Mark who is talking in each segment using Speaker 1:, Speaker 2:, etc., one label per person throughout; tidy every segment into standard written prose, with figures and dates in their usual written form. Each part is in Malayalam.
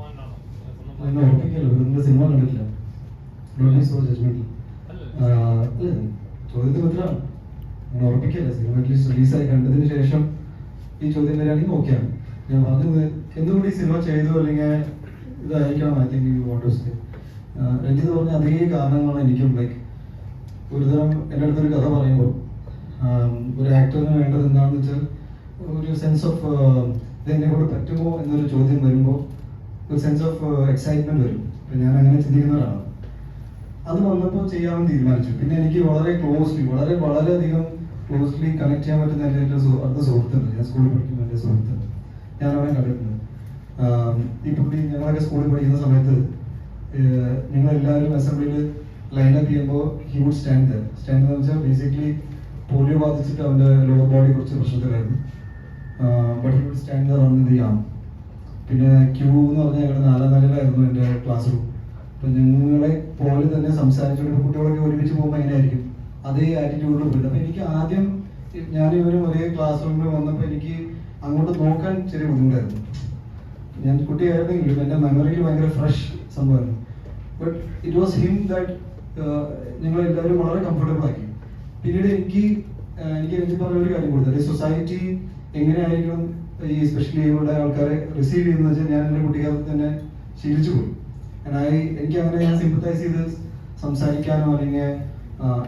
Speaker 1: ഉറപ്പിക്കല്ലോ, നിങ്ങൾ സിനിമ കണ്ടിട്ടില്ല. സോ ജഡ്ജ്മെന്റൽ ചോദ്യത്തിന് ഉത്തരമാണ്. ഞാൻ ഉറപ്പിക്കല്ല, സിനിമ അറ്റ്ലീസ്റ്റ് റിലീസായി കണ്ടതിന് ശേഷം ഈ ചോദ്യം വരികയാണെങ്കിൽ ഓക്കെയാണ്. ഞാൻ പറഞ്ഞത് എന്തുകൊണ്ട് ഈ സിനിമ ചെയ്തു, അല്ലെങ്കിൽ ഇതായിരിക്കണം I think you want to say. Ranjith പറഞ്ഞ അതേ കാരണങ്ങളാണ് എനിക്കും. ലൈക്ക് ഒരുതരം എൻ്റെ അടുത്തൊരു കഥ പറയുമ്പോൾ ഒരു ആക്ടറിന് വേണ്ടത് എന്താണെന്ന് വെച്ചാൽ ഒരു സെൻസ് ഓഫ് ഇത് എന്നെ കൊണ്ട് പറ്റുമോ എന്നൊരു ചോദ്യം വരുമ്പോൾ ഒരു സെൻസ് ഓഫ് എക്സൈറ്റ്മെന്റ് വരും. അപ്പം ഞാൻ അങ്ങനെ ചിന്തിക്കുന്ന ഒരാളാണ്. അത് വന്നപ്പോൾ ചെയ്യാമെന്ന് തീരുമാനിച്ചു. പിന്നെ എനിക്ക് വളരെ ക്ലോസ്ലി വളരെയധികം ക്ലോസ്ലി കണക്ട് ചെയ്യാൻ പറ്റുന്ന എൻ്റെ അടുത്ത സുഹൃത്തുണ്ട്. ഞാൻ സ്കൂളിൽ പഠിക്കുമ്പോൾ എൻ്റെ സുഹൃത്തുണ്ട്, ഞാൻ അവനെ കണ്ടിട്ടുണ്ട്. ഈ പുള്ളി ഞങ്ങളൊക്കെ സ്കൂളിൽ പഠിക്കുന്ന സമയത്ത് ഞങ്ങളെല്ലാവരും അസംബ്ലിയിൽ ലൈനപ്പ് ചെയ്യുമ്പോൾ ഹി വുഡ് സ്റ്റാൻഡ് എന്ന് വെച്ചാൽ ബേസിക്കലി പോളിയോ ബാധിച്ചിട്ട് അവൻ്റെ ലോവർ ബോഡി കുറച്ച് പ്രശ്നത്തിലായിരുന്നു. But he would stand run ചെയ്യാം. പിന്നെ ക്യൂ എന്ന് പറഞ്ഞാൽ ഞങ്ങളുടെ 4ാം നിലയിലായിരുന്നു എൻ്റെ ക്ലാസ് റൂം. അപ്പം ഞങ്ങളെ പോലെ തന്നെ സംസാരിച്ചുകൊണ്ട് കുട്ടികളൊക്കെ ഒരുമിച്ച് പോകുമ്പോൾ എങ്ങനെയായിരിക്കും അതേ ആറ്റിറ്റ്യൂഡിൽ പോയിട്ട്. അപ്പം എനിക്ക് ആദ്യം ഞാൻ ഇവരും ഒരേ ക്ലാസ് റൂമിൽ വന്നപ്പോൾ എനിക്ക് അങ്ങോട്ട് നോക്കാൻ ചെറിയ ബുദ്ധിമുട്ടായിരുന്നു. ഞാൻ കുട്ടിയായിരുന്നെങ്കിലും എൻ്റെ മെമ്മറിയിൽ ഭയങ്കര ഫ്രഷ് സംഭവമായിരുന്നു. But it was him that ഞങ്ങളെല്ലാവരും വളരെ കംഫർട്ടബിൾ ആക്കി. പിന്നീട് എനിക്ക് എനിക്ക് പറഞ്ഞ ഒരു കാര്യം കൊടുത്തത്, സൊസൈറ്റി എങ്ങനെയായിരിക്കും ഈ സ്പെഷ്യലി ഏബിൾഡ് ആൾക്കാരെ റിസീവ് ചെയ്യുന്നത് വെച്ചാൽ ഞാൻ എൻ്റെ കുട്ടിക്കാലത്ത് തന്നെ ശീലിച്ചു പോയി. എനിക്ക് അങ്ങനെ ഞാൻ സിമ്പത്തൈസ് ചെയ്ത് സംസാരിക്കാനോ അല്ലെങ്കിൽ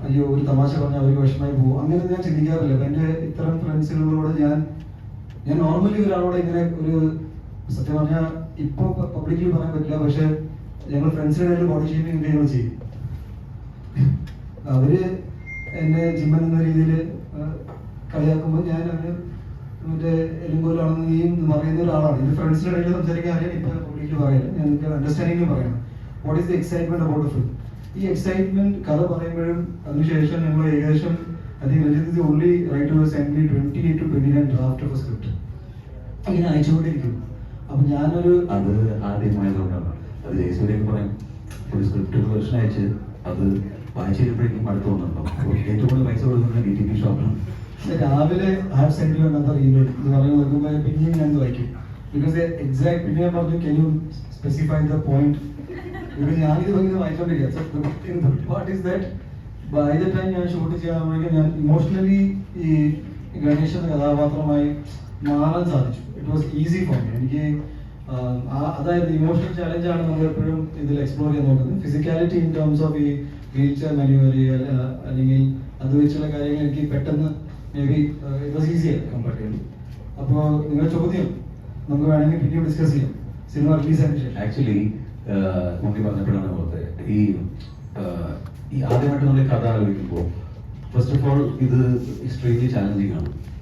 Speaker 1: അയ്യോ ഒരു തമാശ പറഞ്ഞാൽ അവർ വിഷമമായി പോകും അങ്ങനെ ഞാൻ ചിന്തിക്കാറില്ല. അപ്പം എൻ്റെ ഇത്തരം ഫ്രണ്ട്സുകളോട് ഞാൻ നോർമലി ഒരാളോട് ഇങ്ങനെ ഒരു സത്യം പറഞ്ഞാൽ ഇപ്പോൾ പബ്ലിക്കലി പറയാൻ പറ്റില്ല, പക്ഷെ ഞങ്ങൾ ഫ്രണ്ട്സിനായിട്ട് ബോഡി ഷേമിങ് ഞങ്ങൾ ചെയ്യും. അവര് എന്നെ ജിമ്മൻ എന്ന രീതിയിൽ കളിയാക്കുമ്പോൾ ഞാൻ അവര് മറ്റേ എലുമ്പോലാണെന്ന് നീ പറയുന്ന ഒരാളാണ്. ഇത് ഫ്രണ്ട്സിന്റെ ഇടയിൽ സംസാരിക്കാൻ അറിയാൻ ഇപ്പൊ പബ്ലിക്കിൽ പറയില്ല, ഞങ്ങൾക്ക് അണ്ടർസ്റ്റാൻഡിംഗിൽ പറയണം. What is the excitement about the film. ഈ എക്സൈറ്റ്മെന്റ് കഥ പറയുമ്പോഴും അതിനുശേഷം ഞങ്ങൾ ഏകദേശം Ranjith only right to send me 28 to 29 draft of script ഇങ്ങനെ അയച്ചുകൊണ്ടിരിക്കും. അപ്പൊ ഞാനൊരു
Speaker 2: അത് ആദ്യമായതുകൊണ്ടാണ് അത് ജയസൂര്യൊക്കെ പറയും ഒരു സ്ക്രിപ്റ്റ് വേർഷൻ അയച്ച് അത് വായിച്ചു കഴിയുമ്പോഴേക്കും അടുത്ത് വന്നിട്ടുണ്ടോ. ഏറ്റവും കൂടുതൽ പൈസ കൊടുക്കുന്നത് DTP ഷോപ്പിലാണ്.
Speaker 1: രാവിലെ have send you another email എന്ന് പറഞ്ഞു നോക്കുമ്പോൾ പിന്നെയും ഞാൻ വായിക്കും. ബിക്കോസ് എക്സാക്ട് പിന്നെ ഞാൻ പറഞ്ഞു can you specify the point. Because ഞാനിത് വായിച്ചുകൊണ്ടിരിക്കുക. What is that by the time ഞാൻ ഷൂട്ട് ചെയ്യാൻ ഞാൻ ഇമോഷണലി ഈ ഗണേഷ് എന്ന കഥാപാത്രമായി മാറാൻ സാധിച്ചു. It was easy for me. എനിക്ക് അതായത് ഇമോഷണൽ ചാലഞ്ചാണ് നമ്മൾ എപ്പോഴും ഇതിൽ എക്സ്പ്ലോർ ചെയ്യാൻ നോക്കുന്നത്. ഫിസിക്കാലിറ്റി ഇൻ ടേംസ് ഓഫ് ഈ വീൽ ചെയർ മാനുവറി അല്ലെങ്കിൽ അത് വെച്ചുള്ള കാര്യങ്ങൾ എനിക്ക് പെട്ടെന്ന് maybe it was easier comparatively. അപ്പോൾ നിങ്ങളുടെ ചോദ്യം നമുക്ക് വേണമെങ്കിൽ പിന്നീട് ഡിസ്കസ് ചെയ്യാം സിനിമ റിലീസ് ആയതിനു ശേഷം.
Speaker 2: ആക്ച്വലി മുമ്പ് പറഞ്ഞപ്പോഴാണ് ഓർത്തത് ഈ ആദ്യമായിട്ട് നമ്മൾ കഥ ആലോചിക്കുമ്പോൾ ഫസ്റ്റ് ഓഫ് ഓൾ ഇത് എക്സ്ട്രീംലി ചാലഞ്ചിങ് ആണ്.